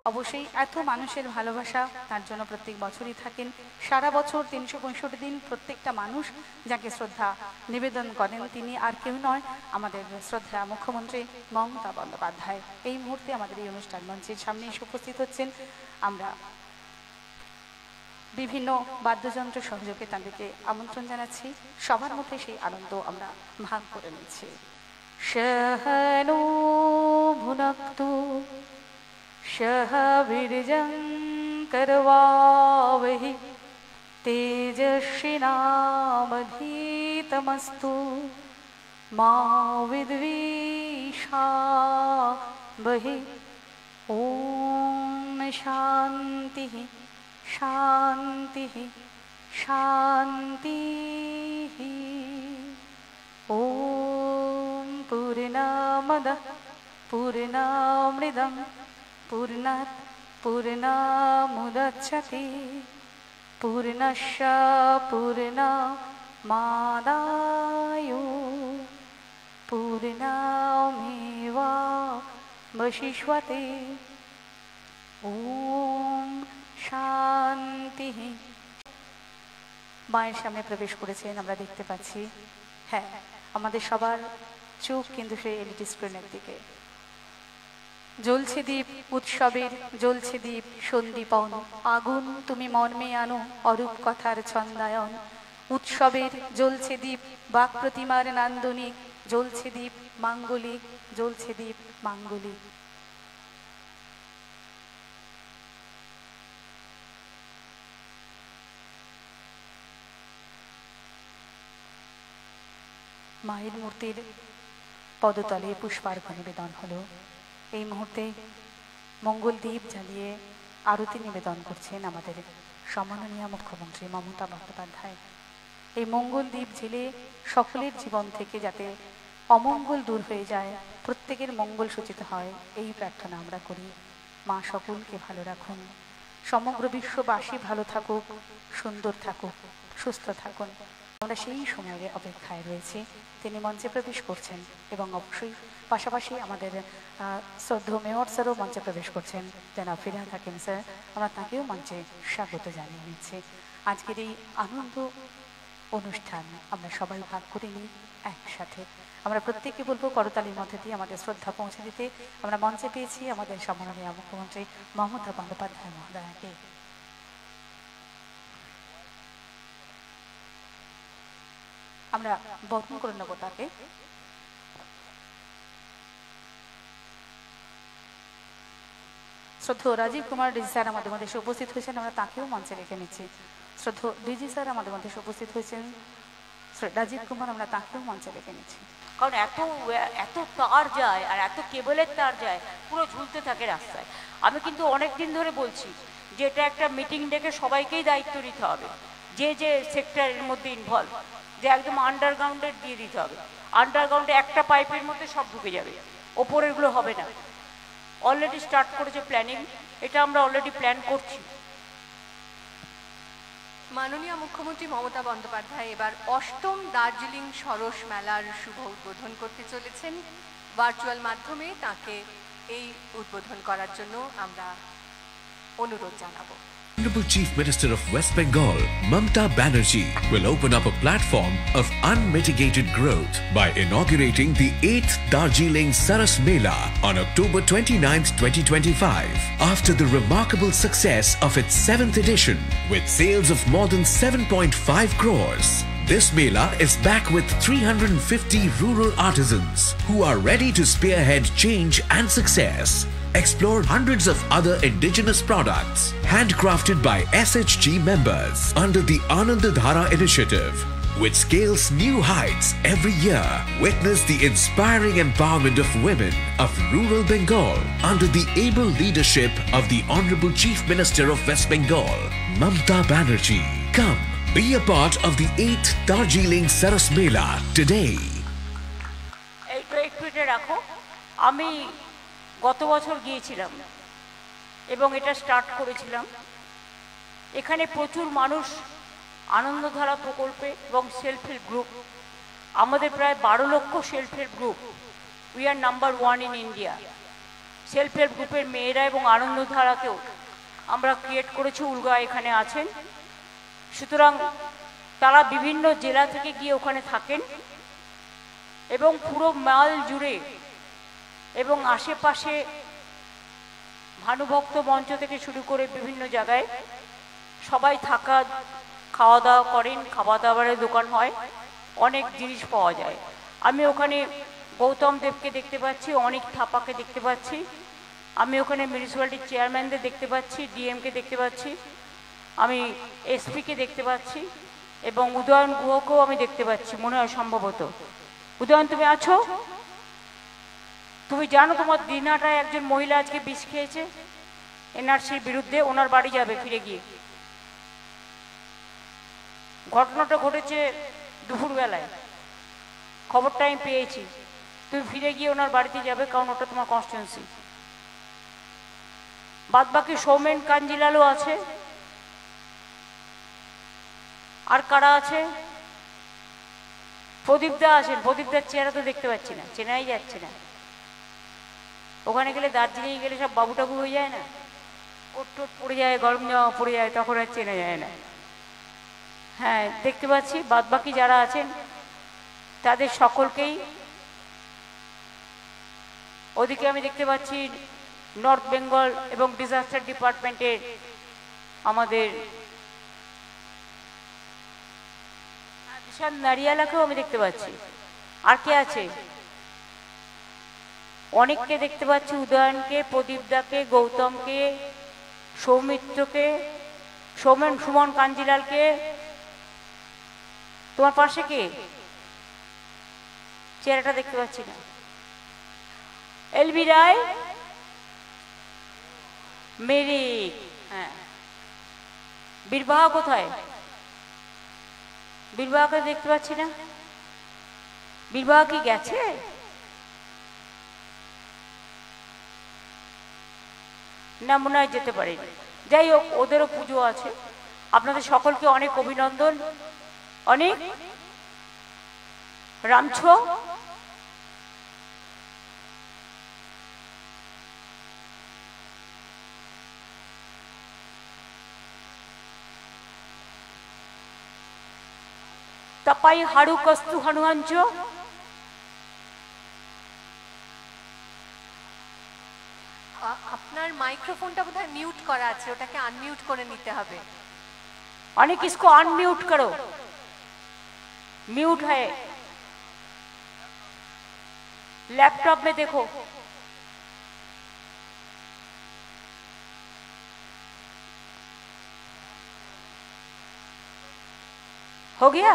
অবশ্যই এত মানুষের ভালোবাসা তার জন্য প্রত্যেক বছরই থাকেন। সারা বছর 365 দিন প্রত্যেকটা মানুষ যাকে শ্রদ্ধা নিবেদন করেন তিনি আর কেউ নয়, আমাদের শ্রদ্ধা মুখ্যমন্ত্রী মমতা বন্দ্যোপাধ্যায়। এই মুহূর্তে আমাদের এই অনুষ্ঠান মঞ্চের সামনে এসে উপস্থিত হচ্ছেন। আমরা বিভিন্ন বাদ্যযন্ত্র সহযোগে তাদেরকে আমন্ত্রণ জানাচ্ছি। সবার মধ্যে সেই আনন্দ আমরা ভাগ করে নিচ্ছি। শহনু ভুনক্তু शह विरजं करवावहि तेजस्विनावधीतमस्तु मा विद्विषावहि। ॐ शान्तिः शान्तिः शान्तिः। ॐ पूर्णमदः पूर्णमिदं पूर्णात् पूर्णमुदच्यते पूर्णस्य पूर्णमादाय पूर्णमेवावशिष्यते। ॐ শান্তি। মায়ের সামনে প্রবেশ করেছেন আমরা দেখতে পাচ্ছি। হ্যাঁ, আমাদের সবার চোখ কিন্তু সেই এলইডি স্ক্রিনের দিকে। জ্বলছে দ্বীপ উৎসবের, জ্বলছে দ্বীপ সন্দীপন, আগুন তুমি মর্মে আনো অরূপ কথার ছন্দায়ন। উৎসবের জ্বলছে দ্বীপ বাক প্রতিমার নান্দনিক, জ্বলছে দ্বীপ মাঙ্গলিক, জ্বলছে দ্বীপ মাঙ্গলিক। মায়ের মূর্তির পদতলে পুষ্পার্ঘ নিবেদন হলো। এই মুহূর্তে মঙ্গল দ্বীপ জ্বালিয়ে আরতি নিবেদন করছেন আমাদের সম্মাননীয় মুখ্যমন্ত্রী মমতা বন্দ্যোপাধ্যায়। এই মঙ্গল দ্বীপ জেলে সকলের জীবন থেকে যাতে অমঙ্গল দূর হয়ে যায়, প্রত্যেকের মঙ্গল সূচিত হয়, এই প্রার্থনা আমরা করি। মা সকলকে ভালো রাখুন, সমগ্র বিশ্ববাসী ভালো থাকুক, সুন্দর থাকুক, সুস্থ থাকুন। আমরা সেই সময়ের অপেক্ষায় রয়েছি। তিনি মঞ্চে প্রবেশ করছেন এবং অবশ্যই পাশাপাশি আমাদের শ্রদ্ধেয় মেয়র স্যারও মঞ্চে প্রবেশ করছেন, জনাব ফিরহাদ হাকিম স্যার। আমরা তাকেও মঞ্চে স্বাগত জানিয়ে নিচ্ছি। আজকের এই আনন্দ অনুষ্ঠান আমরা সবাই ভাগ করে নিই একসাথে। আমরা প্রত্যেককে বলবো করতালির মধ্যে দিয়ে আমাদের শ্রদ্ধা পৌঁছে দিতে। আমরা মঞ্চে পেয়েছি আমাদের সম্মাননীয় মুখ্যমন্ত্রী মমতা বন্দ্যোপাধ্যায় মহোদয়কে। আমরা বরণ করে নেব তাকে। শ্রদ্ধেয় রাজীব কুমার ডিজি স্যার আমাদের মধ্যে এসে উপস্থিত হয়েছেন, আমরা তাকেও মঞ্চে রেখে নিচ্ছি। শ্রদ্ধেয় ডিজি স্যার আমাদের মধ্যে এসে উপস্থিত হয়েছেন, রাজীব কুমার, আমরা তাকেও মঞ্চে রেখে নিচ্ছি। কারণ এত তার যায় আর এত কেবলের তার যায়, পুরো ঝুলতে থাকে রাস্তায়। আমি কিন্তু অনেক দিন ধরে বলছি যে এটা একটা মিটিং ডেকে সবাইকেই দায়িত্ব নিতে হবে, যে যে সেক্টরের মধ্যে ইনভলভ, যে একদম আন্ডারগ্রাউন্ডের দিয়ে দিতে হবে। আন্ডারগ্রাউন্ডে একটা পাইপের মধ্যে সব ঢুকে যাবে, ওপরেরগুলো হবে না। অলরেডি স্টার্ট করেছে প্ল্যানিং, এটা আমরা অলরেডি প্ল্যান করছি। মাননীয় মুখ্যমন্ত্রী মমতা বন্দ্যোপাধ্যায় এবার ৮ম দার্জিলিং সরস মেলার শুভ উদ্বোধন করতে চলেছেন। ভার্চুয়াল মাধ্যমে তাকে এই উদ্বোধন করার জন্য আমরা অনুরোধ জানাবো। Honorable Chief Minister of West Bengal, Mamta Banerjee, will open up a platform of unmitigated growth by inaugurating the 8th Darjeeling Saras Mela on October 29, 2025. After the remarkable success of its 7th edition, with sales of more than 7.5 crores, this Mela is back with 350 rural artisans who are ready to spearhead change and success. Explore hundreds of other indigenous products handcrafted by SHG members under the Anandadhara initiative, which scales new heights every year. Witness the inspiring empowerment of women of rural Bengal under the able leadership of the Honorable Chief Minister of West Bengal, Mamta Banerjee. Come, be a part of the 8th Darjeeling Saras Mela today. আমি গত বছর গিয়েছিলাম এবং এটা start করেছিলাম। এখানে প্রচুর মানুষ আনন্দধারা প্রকল্পে এবং সেলফ হেল্প গ্রুপ, আমাদের প্রায় 12 লক্ষ self help group, we are number 1 in India. Self help গ্রুপের মেয়েরা এবং আনন্দধারাকেও আমরা ক্রিয়েট করেছি। উলগা এখানে আছেন, সুতরাং তারা বিভিন্ন জেলা থেকে গিয়ে ওখানে থাকেন এবং পুরো মাল জুড়ে এবং আশেপাশে ভানুভক্ত মঞ্চ থেকে শুরু করে বিভিন্ন জায়গায় সবাই থাকা খাওয়া দাওয়া করেন, খাওয়া দাওয়ারের দোকান হয়, অনেক জিনিস পাওয়া যায়। আমি ওখানে গৌতম দেবকে দেখতে পাচ্ছি, অনেক থাপাকে দেখতে পাচ্ছি, আমি ওখানে মিউনিসিপ্যালিটির চেয়ারম্যানদের দেখতে পাচ্ছি, ডিএমকে দেখতে পাচ্ছি, আমি এসপিকে দেখতে পাচ্ছি এবং উদয়ন গুহকেও আমি দেখতে পাচ্ছি মনে হয় সম্ভবত। উদয়ন, তুমি আছো? তুমি জানো তোমার দিনাটায় একজন মহিলা আজকে বিষ খেয়েছে এনআরসির বিরুদ্ধে, ওনার বাড়ি যাবে ফিরে গিয়ে। ঘটনাটা ঘটেছে দুপুরবেলায়, খবরটা আমি পেয়েছি। তুমি ফিরে গিয়ে ওনার বাড়িতে যাবে, কারণ ওটা তোমার কনস্টিটিউয়েন্সি। বাদ বাকি সৌমেন কাঞ্জিলালও আছে। আর কারা আছে? প্রদীপদা আছেন। প্রদীপদার চেহারা তো দেখতে পাচ্ছি না, চেনাই যাচ্ছে না। ওখানে গেলে দার্জিলিং গেলে সব বাবু টাবু হয়ে যায় না, কোট টোট পড়ে যায়, গরম জামা পড়ে যায়, তখন আর চেনা যায় না। হ্যাঁ, দেখতে পাচ্ছি বাদ বাকি যারা আছেন তাদের সকলকেই। ওদিকে আমি দেখতে পাচ্ছি নর্থ বেঙ্গল এবং ডিজাস্টার ডিপার্টমেন্টের আমাদের নারিয়ালাকেও আমি দেখতে পাচ্ছি। আর কে আছে? অনেককে দেখতে পাচ্ছি, উদয়নকে, প্রদীপদাকে, গৌতমকে, সৌমিত্রকে, সুমন কাঞ্জিলালকে। তোমার পাশে কে? চেহারাটা দেখতে পাচ্ছি না। এলবি রায়, মেরি, হ্যাঁ। বীরবাহা কোথায়? বীরবাহাকে দেখতে পাচ্ছি না। বীরবাহা কি গেছে? না, মনে হয় যেতে পারেনি। যাই হোক, ওদেরও পুজো আছে। আপনাদের সকলকে অনেক অভিনন্দন, অনেক রামছ। তাপাই হাড়ু কস্তু হনুমাঞ্চ। আপনার মাইক্রোফোনটা বোধহয় মিউট করা আছে, ওটাকে আনমিউট করে নিতে হবে। अनेक इसको अनम्यूट करो, म्यूट है, लैपटॉप में देखो। हो गया?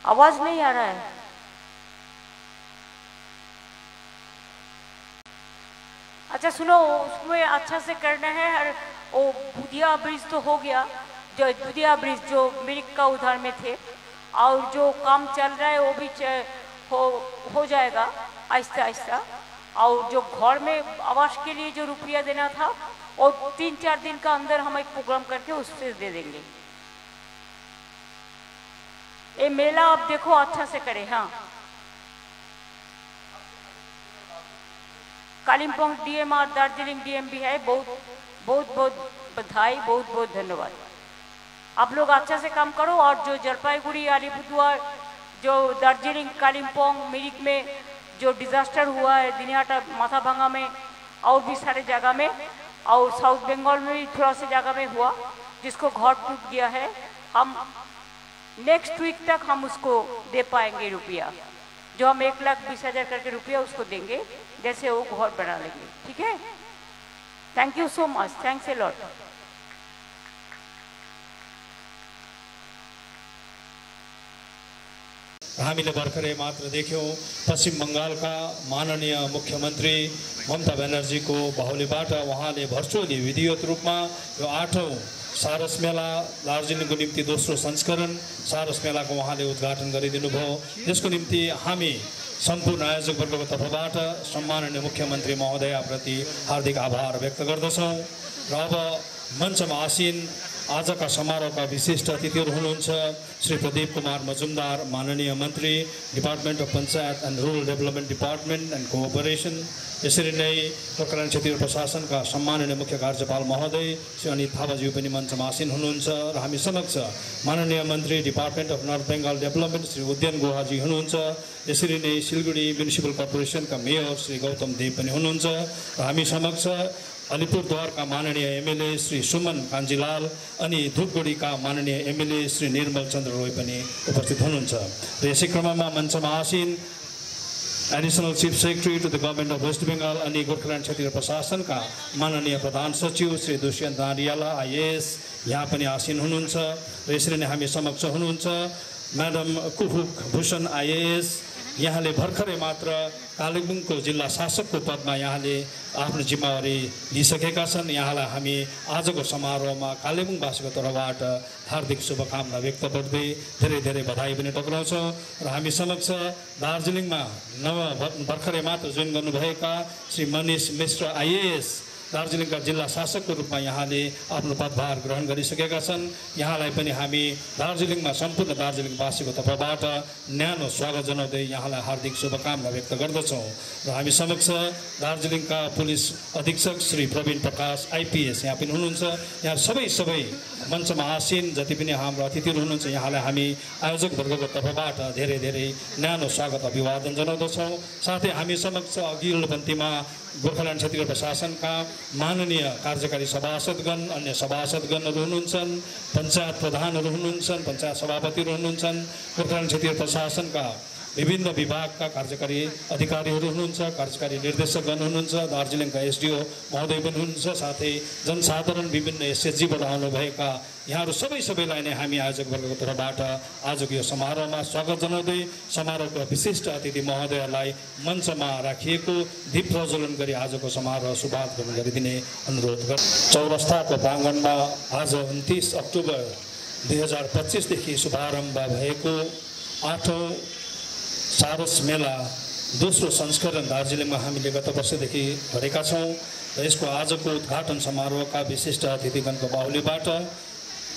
आवाज नहीं आ रहा है। अच्छा सुनो, उसमें अच्छा से करना है। और वो बुधिया ब्रिज तो हो गया, जो बुधिया ब्रिज जो मिरिक का उधर में थे, और जो काम चल रहा है वो भी हो जाएगा आहिस्ता आहिस्ता। और जो घर में आवास के लिए जो रुपया देना था, और 3-4 दिन का अंदर हम एक प्रोग्राम करके उससे दे देंगे। ये मेला आप देखो अच्छा से करे। हाँ, कालिम्पोंग डीएम और दार्जिलिंग डीएम भी है। बहुत बहुत बहुत बधाई, बहुत बहुत धन्यवाद। आप लोग अच्छा से काम करो। और जो जलपाईगुड़ी, अलीपुरद्वार, जो दार्जिलिंग, कालिम्पोंग, मिरिक में जो डिजास्टर हुआ है, दिनियाटा, माथाभांगा में और भी सारे जगह में, और साउथ बंगाल में भी थोड़ा सा जगह में हुआ जिसको घर टूट गया है, हम नेक्स्ट वीक तक हम उसको दे पाएंगे रुपया। जो हम 1,20,000 करके रुपया उसको देंगे, जैसे वो घर बना लेंगे। ठीक है? Thank you so much, thanks a lot. हामीले भर्खरै मात्र देख्यौँ पश्चिम बङ्गालका माननीय मुख्यमन्त्री ममता ब्यानर्जीको बाहुलीबाट उहाँले भर्चुअली विधिवत रूपमा यो 8औं सारस मेला दार्जिलिङको निम्ति दोस्रो संस्करण सारस मेलाको उहाँले उद्घाटन गरिदिनु भयो। यसको निम्ति हामी सम्पूर्ण आयोजकवर्गको तर्फबाट सम्माननीय मुख्यमन्त्री महोदयप्रति हार्दिक आभार व्यक्त गर्दछौँ। र अब मञ्चमा आसीन आजका समारोहका विशिष्ट अतिथिहरू हुनुहुन्छ श्री प्रदीप कुमार मजुमदार, माननीय मन्त्री, department of panchayat and rural development department end cooperation. यसरी नै गोर्खाल्यान्ड क्षेत्रीय प्रशासनका सम्माननीय मुख्य कार्यपाल महोदय श्री अनित थापाज्यू पनि मञ्चमा आसीन हुनुहुन्छ र हामी समक्ष माननीय मन्त्री, department of north Bengal development Shri Udayan गुहाजी हुनुहुन्छ। यसरी नै सिलगढी म्युनिसिपल कर्पोरेसनका मेयर श्री गौतम देव पनि हुनुहुन्छ र हामी समक्ष अलिपुरद्वारका माननीय एमएलए श्री सुमन काञ्जीलाल अनि धुपगढीका माननीय एमएलए श्री निर्मल चन्द्र रोय पनि उपस्थित हुनुहुन्छ र यसै क्रममा मञ्चमा आसीन additional chief secretary to the government of West Bengal अनि गोर्खाल्यान्ड क्षेत्रीय प्रशासनका माननीय प्रधान सचिव श्री दुष्यन्त नारियाला आइएएस यहाँ पनि आसीन हुनुहुन्छ र यसरी नै हामी समक्ष हुनुहुन्छ म्याडम कुहुक भूषण आइएएस। यहाँले भर्खरै मात्र कालेबुङको जिल्ला शासकको पदमा यहाँले आफ्नो जिम्मेवारी लिइसकेका छन्। यहाँलाई हामी आजको समारोहमा कालेबुङवासीको तर्फबाट हार्दिक शुभकामना व्यक्त गर्दै धेरै धेरै बधाई पनि टक्राउँछौँ र हामी समक्ष दार्जिलिङमा भर्खरै मात्र जोइन गर्नुभएका श्री मनिष मिश्र आइएएस दार्जिलिङका जिल्ला शासकको रूपमा यहाँले आफ्नो पदभार ग्रहण गरिसकेका छन्। यहाँलाई पनि हामी दार्जिलिङमा सम्पूर्ण दार्जिलिङवासीको तर्फबाट न्यानो स्वागत जनाउँदै यहाँलाई हार्दिक शुभकामना व्यक्त गर्दछौँ र हामी समक्ष दार्जिलिङका पुलिस अधीक्षक श्री प्रवीण प्रकाश आइपिएस यहाँ पनि हुनुहुन्छ। यहाँ सबै मञ्चमा आसीन जति पनि हाम्रो अतिथिहरू हुनुहुन्छ यहाँलाई हामी आयोजक वर्गको तर्फबाट धेरै धेरै न्यानो स्वागत अभिवादन जनाउँदछौँ। साथै हामी समक्ष अघिल्लो पन्थीमा गोर्खाल्यान्ड क्षेत्रीय प्रशासनका माननीय कार्यकारी सभासदगण, अन्य सभासदगणहरू हुनुहुन्छन्, पञ्चायत प्रधानहरू हुनुहुन्छन्, पञ्चायत सभापतिहरू हुनुहुन्छन्, गोर्खाल्यान्ड क्षेत्रीय प्रशासनका विभिन्न विभागका कार्यकारी अधिकारीहरू हुनुहुन्छ, कार्यकारी निर्देशकगण हुनुहुन्छ, दार्जिलिङका एसडिओ महोदय पनि हुनुहुन्छ, साथै जनसाधारण विभिन्न एसएचजीबाट आउनुभएका यहाँहरू सबैलाई नै हामी आयोजक वर्गको तर्फबाट आजको यो समारोहमा स्वागत जनाउँदै समारोहको विशिष्ट अतिथि महोदयलाई मञ्चमा राखिएको दीप प्रज्वलन गरी आजको समारोह शुभारम्भ गरिदिने अनुरोध गर्छ। चौरस्ताको प्राङ्गणमा आज 29 अक्टोबर 2025देखि शुभारम्भ भएको 8औं सारस मेला दोस्रो संस्करण दार्जिलिङमा हामीले गत वर्षदेखि गरेका छौँ र यसको आजको उद्घाटन समारोहका विशिष्ट अतिथिगणको बाहुलीबाट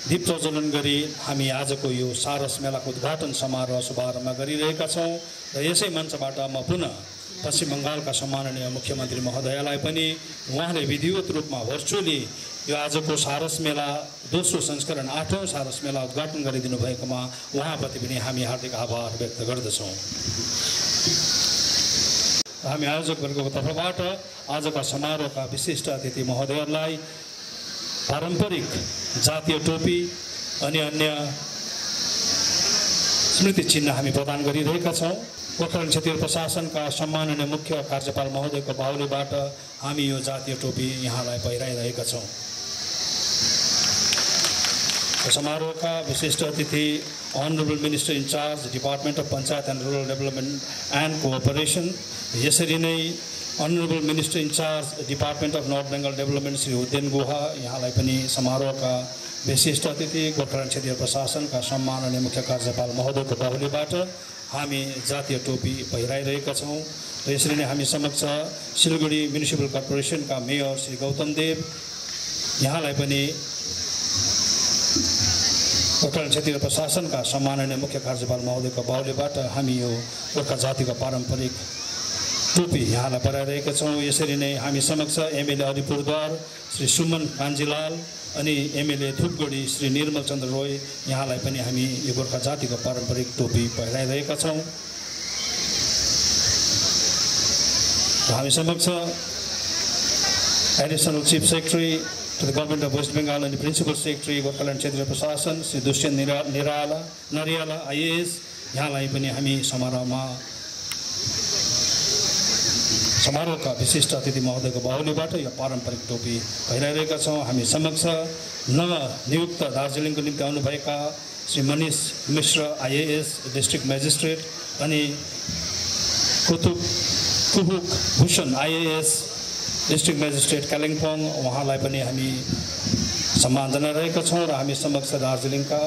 दीप प्रज्वलन गरी हामी आजको यो सारस मेलाको उद्घाटन समारोह शुभारम्भ गरिरहेका छौँ र यसै मञ्चबाट म पुनः पश्चिम बङ्गालका सम्माननीय मुख्यमन्त्री महोदयलाई पनि उहाँले विधिवत रूपमा भर्चुअली यो आजको सारस मेला दोस्रो संस्करण 8औं सारस मेला उद्घाटन गरिदिनु भएकोमा उहाँप्रति पनि हामी हार्दिक आभार व्यक्त गर्दछौँ। हामी आयोजक वर्गको तर्फबाट आजका समारोहका विशिष्ट अतिथि महोदयहरूलाई पारम्परिक जातीय टोपी अनि अन्य स्मृति चिन्ह हामी प्रदान गरिरहेका छौँ। गोर्खाल्यान्ड क्षेत्रीय प्रशासनका सम्माननीय मुख्य कार्यपाल महोदयको बाहुलीबाट हामी यो जातीय टोपी यहाँलाई पहिराइरहेका छौँ। समारोहका विशिष्ट अतिथि honourable minister in charge department of panchayat and rural development and cooperation, यसरी नै honourable minister in charge department of north Bengal development Shri Udayan Guha यहाँलाई पनि समारोहका विशिष्ट अतिथि गोर्खाल्यान्ड क्षेत्रीय प्रशासनका सम्माननीय मुख्य कार्यपाल महोदयको बाहुलीबाट हामी जातीय टोपी पहिराइरहेका छौँ र यसरी नै हामी समक्ष सिलगढी म्युनिसिपल कर्पोरेसनका मेयर श्री गौतम देव यहाँलाई पनि गोर्खाल्यान्ड क्षेत्रीय प्रशासनका सम्माननीय मुख्य कार्यपाल महोदयको बाहुलीबाट हामी यो गोर्खा जातिको पारम्परिक टोपी यहाँलाई पराइरहेका छौँ। यसरी नै हामी समक्ष एमएलए अलिपुरद्वार श्री सुमन काञ्जीलाल अनि एमएलए धुपगढी श्री निर्मल चन्द्र रोय यहाँलाई पनि हामी यो गोर्खा जातिको पारम्परिक टोपी पहिराइरहेका छौँ। हामी समक्ष additional chief secretary to the government of West Bengal अनि प्रिन्सिपल सेक्रेटरी गोर्खाल्यान्ड क्षेत्रीय प्रशासन श्री दुष्यन्त नारियाला आइएएस यहाँलाई पनि हामी समारोहका विशिष्ट अतिथि महोदयको बाहुलीबाट यो पारम्परिक टोपी पहिराइरहेका छौँ। हामी समक्ष नवनियुक्त दार्जिलिङको निम्ति आउनुभएका Shri Manish Mishra IAS district magistrate अनि Kuhuk Bhushan IAS district magistrate Kalimpong उहाँलाई पनि हामी सम्मान जनाइरहेका छौँ र हामी समक्ष दार्जिलिङका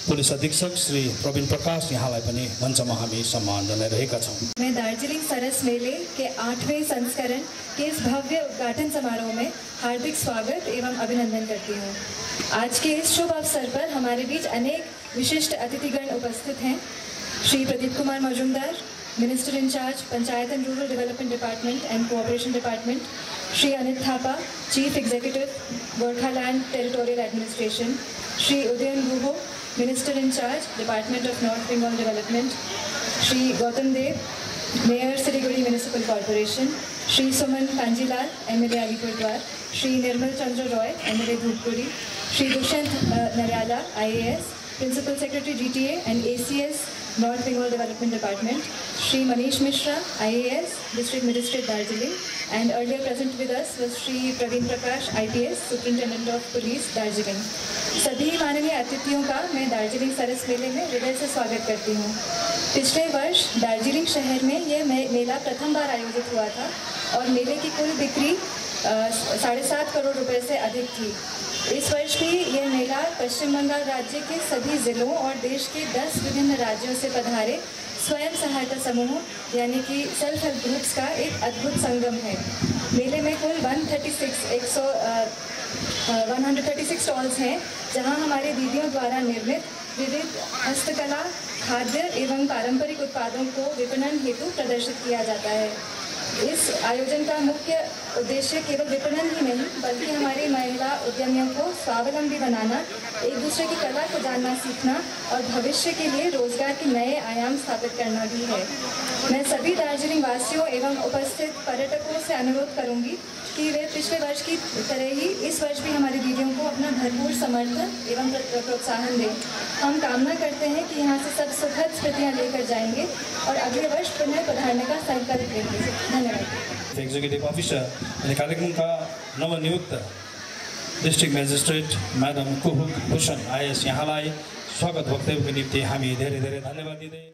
पुलिस अधीक्षक श्री प्रवीण प्रकाश यहाँलाई पनि मञ्चमा हामी सम्मान जनाइरहेका छौँ। मैं दार्जिलिंग सरस मेले के 8वें संस्करण के इस भव्य उद्घाटन समारोह में हार्दिक स्वागत एवं अभिनंदन करती हूँ। आज के इस शुभ अवसर पर हमारे बीच अनेक विशिष्ट अतिथिगण उपस्थित हैं। Shri Pradeep Kumar Majumdar, minister in charge panchayat and rural development department and cooperation department, Shri Anil Thapa, chief executive Gorkhaland territorial administration, Shri Udayan Guha, minister in charge department of north Bengal development, Shri Gautam Deb, mayor Siliguri municipal corporation, Shri Suman Kanjilal, MLA Alipurduar, Shri Nirmal Chandra Roy, MLA Dhupguri, Shri Dushyant Nariala, IAS, principal secretary GTA and ACS north Bengal development department, Shri Manish Mishra, IAS, district magistrate Darjeeling, and earlier present with us was Shri Praveen Prakash, IPS, Superintendent of Police, Darjeeling. सभी माननीय अतिथियों का मैं दार्जिलिंग सरस मेले में हृदय से स्वागत करती हूँ। पिछले वर्ष दार्जिलिंग शहर में यह मेला प्रथम बार आयोजित हुआ था और मेले की कुल बिक्री 7.5 करोड़ रुपए से अधिक थी। इस वर्ष भी यह मेला पश्चिम बंगाल राज्य के सभी जिलों और देश के 10 विभिन्न राज्यों से पधारे स्वयं सहायता समूह यानी कि सेल्फ हेल्प ग्रुप्स का एक अद्भुत संगम है। मेले में कुल 136 स्टॉल्स हैं जहां हमारे दीदियों द्वारा निर्मित विविध हस्तकला, खाद्य एवं पारंपरिक उत्पादों को विपणन हेतु प्रदर्शित किया जाता है। इस आयोजन का मुख्य उद्देश्य केवल विपणन ही नहीं बल्कि हमारी महिला उद्यमियों को स्वावलंबी बनाना, एक दूसरे की कला को जानना सीखना और भविष्य के लिए रोजगार के नए आयाम स्थापित करना भी है। मैं सभी दार्जिलिंग वासियों एवं उपस्थित पर्यटकों से अनुरोध करूंगी कि वे पिछले वर्ष की तरह ही इस वर्ष भी हमारी दीदियों को अपना भरपूर समर्थन एवं प्रोत्साहन दें। हम कामना करते हैं कि यहाँ से सब सुखद स्मृतियाँ लेकर जाएंगे और अगले वर्ष पुनः पधारने का संकल्प लेंगे। धन्यवाद। एक्जिक्युटिभ अफिसर अनि कालेबुङका नवनियुक्त district magistrate madam Kuhuk Bhushan IAS यहाँलाई स्वागत वक्तव्यको निम्ति हामी धेरै धेरै धन्यवाद दिँदै